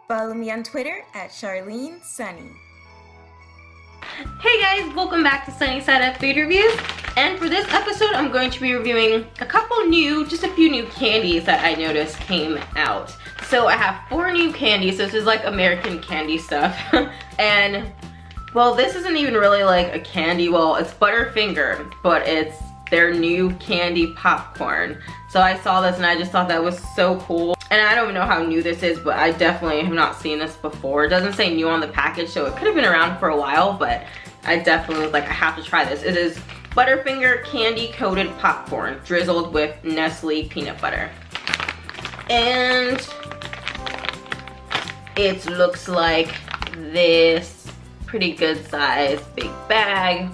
Follow me on Twitter at Charlene Sunny. Hey guys, welcome back to Sunny Side Up Food Reviews. And for this episode, I'm going to be reviewing just a few new candies that I noticed came out. So I have 4 new candies. This is like American candy stuff. And well, this isn't even really like a candy. Well, it's Butterfinger, but it's their new candy popcorn. So I saw this and I just thought that was so cool. And I don't even know how new this is, but I definitely have not seen this before. It doesn't say new on the package, so it could have been around for a while, but I definitely was like, I have to try this. It is Butterfinger candy coated popcorn, drizzled with Nestle peanut butter. And it looks like this pretty good size big bag.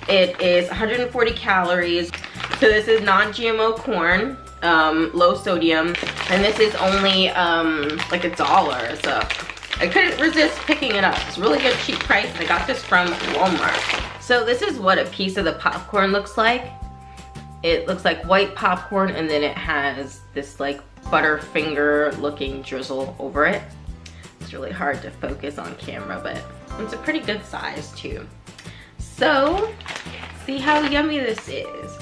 It is 140 calories. So this is non-GMO corn, low sodium, and this is only like $1. So I couldn't resist picking it up. It's a really good cheap price. I got this from Walmart. So this is what a piece of the popcorn looks like. It looks like white popcorn, and then it has this like Butterfinger looking drizzle over it. It's really hard to focus on camera, but it's a pretty good size too. So see how yummy this is.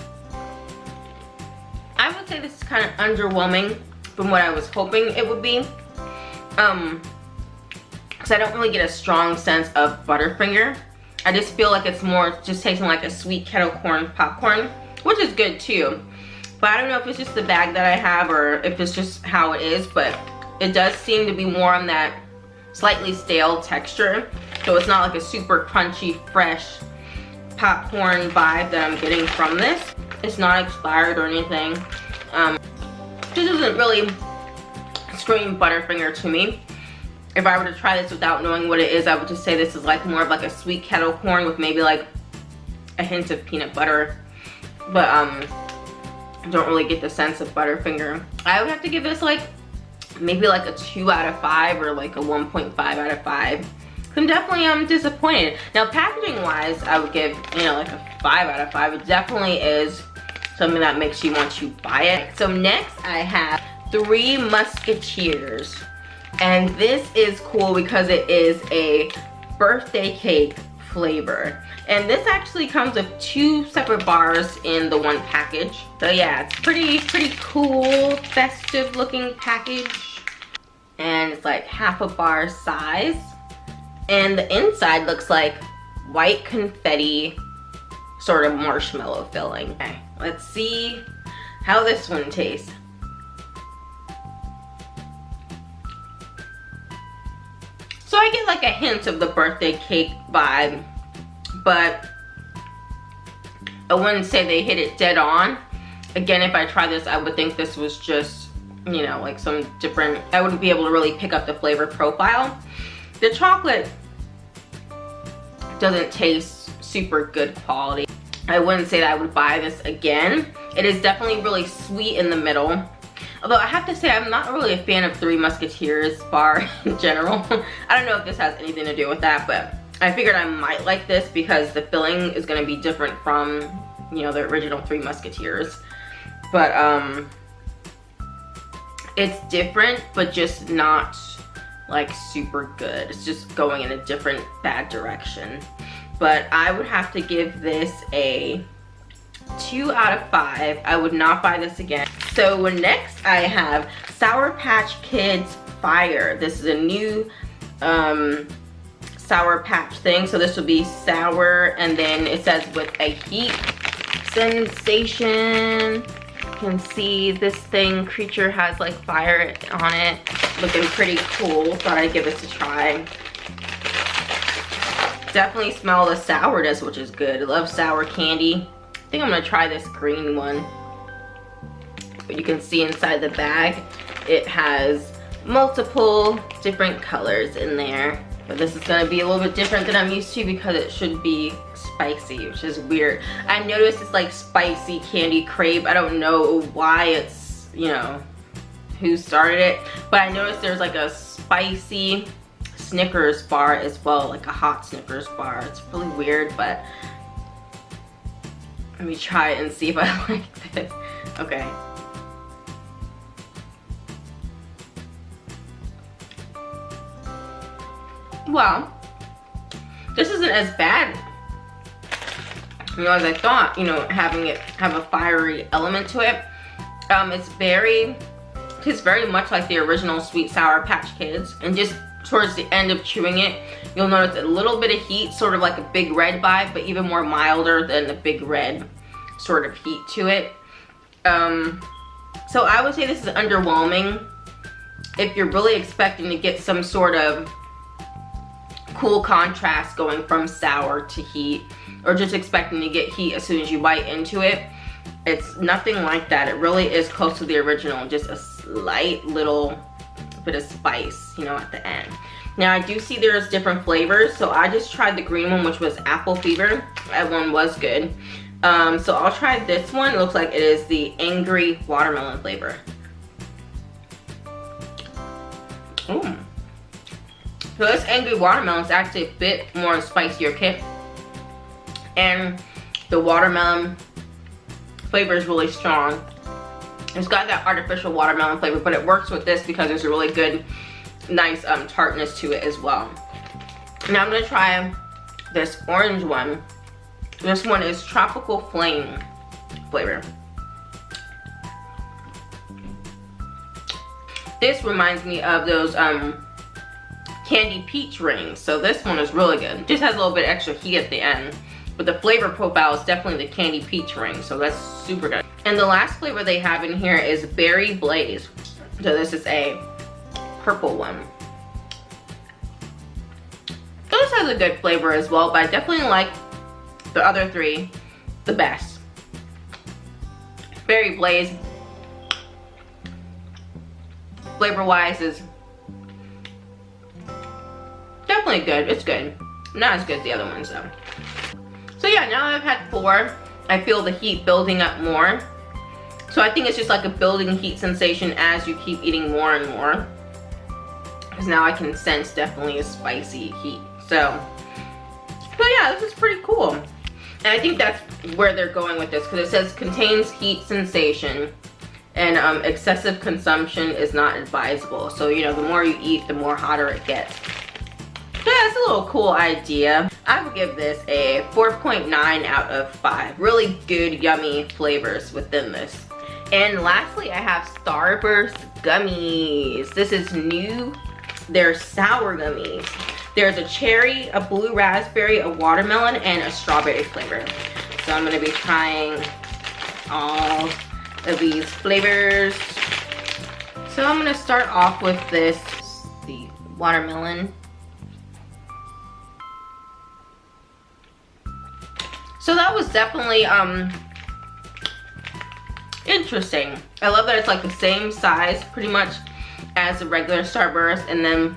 I would say this is kind of underwhelming from what I was hoping it would be. Because I don't really get a strong sense of Butterfinger. I just feel like it's more just tasting like a sweet kettle corn popcorn, which is good too. But I don't know if it's just the bag that I have or if it's just how it is, but it does seem to be more on that slightly stale texture. So it's not like a super crunchy, fresh popcorn vibe that I'm getting from this. It's not expired or anything. This doesn't really scream Butterfinger to me. If I were to try this without knowing what it is, I would just say this is like more of like a sweet kettle corn with maybe like a hint of peanut butter. But I don't really get the sense of Butterfinger. I would have to give this like maybe like a 2 out of 5 or like a 1.5 out of 5. I'm definitely disappointed. Now packaging wise, I would give, you know, like a 5 out of 5. It definitely is something that makes you want to buy it. So next I have 3 Musketeers. And this is cool because it is a birthday cake flavor. And this actually comes with 2 separate bars in the one package. So yeah, it's pretty cool, festive looking package. And it's like half a bar size. And the inside looks like white confetti, sort of marshmallow filling. Okay, let's see how this one tastes. So I get like a hint of the birthday cake vibe, but I wouldn't say they hit it dead on. Again, if I try this, I would think this was just, you know, like some different, I wouldn't be able to really pick up the flavor profile. The chocolate doesn't taste super good quality. I wouldn't say that I would buy this again. It is definitely really sweet in the middle. Although I have to say I'm not really a fan of 3 Musketeers bar in general. I don't know if this has anything to do with that, but I figured I might like this because the filling is gonna be different from, you know, the original 3 Musketeers. But it's different, but just not like super good. It's just going in a different bad direction. But I would have to give this a 2 out of 5. I would not buy this again. So next I have Sour Patch Kids Fire. This is a new Sour Patch thing. So this will be sour, and then it says with a heat sensation. You can see this creature has like fire on it. Looking pretty cool. Thought I'd give this a try. Definitely smell the sourness, which is good. I love sour candy. I think I'm gonna try this green one. But you can see inside the bag, it has multiple different colors in there. But this is gonna be a little bit different than I'm used to because it should be spicy, which is weird. I noticed it's like spicy candy crepe. I don't know why it's, you know, who started it, but I noticed there's like a spicy Snickers bar as well, like a hot Snickers bar. It's really weird, but let me try it and see if I like this. Okay. Well, this isn't as bad, you know, as I thought, you know, having it have a fiery element to it. It tastes very much like the original Sweet Sour Patch Kids, and just towards the end of chewing it, you'll notice a little bit of heat, sort of like a Big Red vibe, but even more milder than the Big Red sort of heat to it. So I would say this is underwhelming if you're really expecting to get some sort of cool contrast going from sour to heat, or just expecting to get heat as soon as you bite into it. It's nothing like that. It really is close to the original, just a slight little bit of spice, you know, at the end. Now I do see there's different flavors, so I just tried the green one, which was Apple Fever. That one was good. So I'll try this one. It looks like it is the Angry Watermelon flavor. Ooh. So this Angry Watermelon is actually a bit more spicier kick, and the watermelon flavor is really strong. It's got that artificial watermelon flavor, but it works with this because there's a really good, nice tartness to it as well. Now I'm gonna try this orange one. This one is Tropical Flame flavor. This reminds me of those candy peach rings, so this one is really good. Just has a little bit extra heat at the end, but the flavor profile is definitely the candy peach ring, so that's super good. And the last flavor they have in here is Berry Blaze. So this is a purple one. This has a good flavor as well, but I definitely like the other three the best. Berry Blaze, flavor wise, is definitely good. It's good. Not as good as the other ones though. So yeah, now that I've had 4, I feel the heat building up more. So I think it's just like a building heat sensation as you keep eating more and more. Because now I can sense definitely a spicy heat. So yeah, this is pretty cool. And I think that's where they're going with this, because it says contains heat sensation and excessive consumption is not advisable. So, you know, the more you eat, the more hotter it gets. So yeah, it's a little cool idea. I would give this a 4.9 out of 5. Really good, yummy flavors within this. And lastly, I have Starburst Gummies. This is new. They're sour gummies. There's a cherry, a blue raspberry, a watermelon, and a strawberry flavor. So I'm gonna be trying all of these flavors. So I'm gonna start off with this, the watermelon. So that was definitely interesting. I love that it's like the same size pretty much as the regular Starburst, and then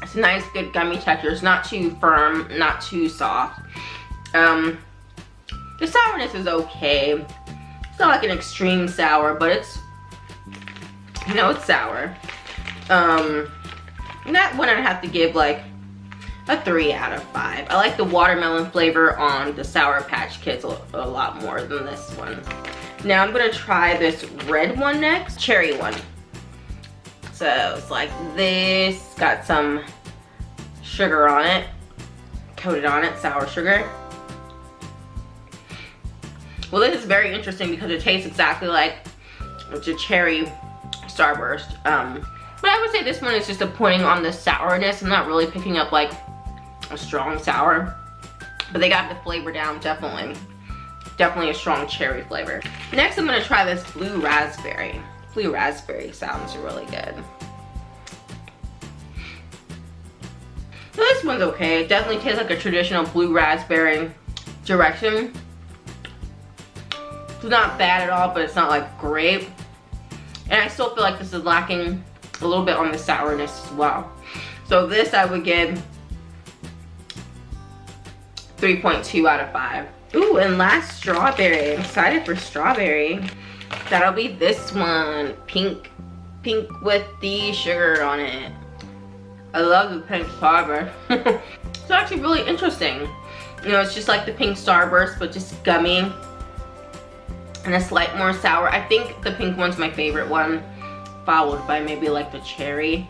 it's a nice good gummy texture. It's not too firm, not too soft. The sourness is okay. It's not like an extreme sour, but it's, you know, it's sour. That one I'd have to give like a 3 out of 5. I like the watermelon flavor on the Sour Patch Kids a lot more than this one. Now I'm gonna try this red one next, cherry one. So it's like this, got some sugar on it, coated on it, sour sugar. Well, this is very interesting because it tastes exactly like the cherry Starburst. But I would say this one is just a pointing on the sourness. I'm not really picking up like a strong sour, but they got the flavor down, definitely. Definitely a strong cherry flavor. Next, I'm gonna try this blue raspberry. Blue raspberry sounds really good. So this one's okay. It definitely tastes like a traditional blue raspberry direction. It's not bad at all, but it's not like great. And I still feel like this is lacking a little bit on the sourness as well. So this I would give 3.2 out of 5. Ooh, and last, strawberry. I'm excited for strawberry. That'll be this one. Pink with the sugar on it. I love the pink Starburst. It's actually really interesting. You know, it's just like the pink Starburst, but just gummy and a slight more sour. I think the pink one's my favorite one, followed by maybe like the cherry.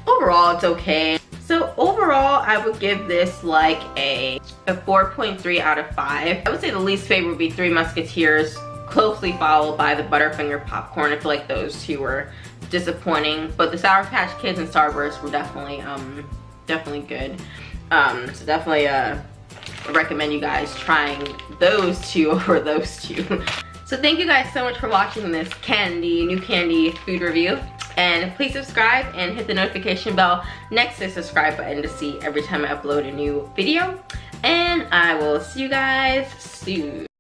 Overall, it's okay. So overall, I would give this like a 4.3 out of 5. I would say the least favorite would be Three Musketeers, closely followed by the Butterfinger popcorn. I feel like those two were disappointing, but the Sour Patch Kids and Starburst were definitely good. So definitely recommend you guys trying those two over those two. So thank you guys so much for watching this new candy food review. And please subscribe and hit the notification bell next to the subscribe button to see every time I upload a new video. And I will see you guys soon.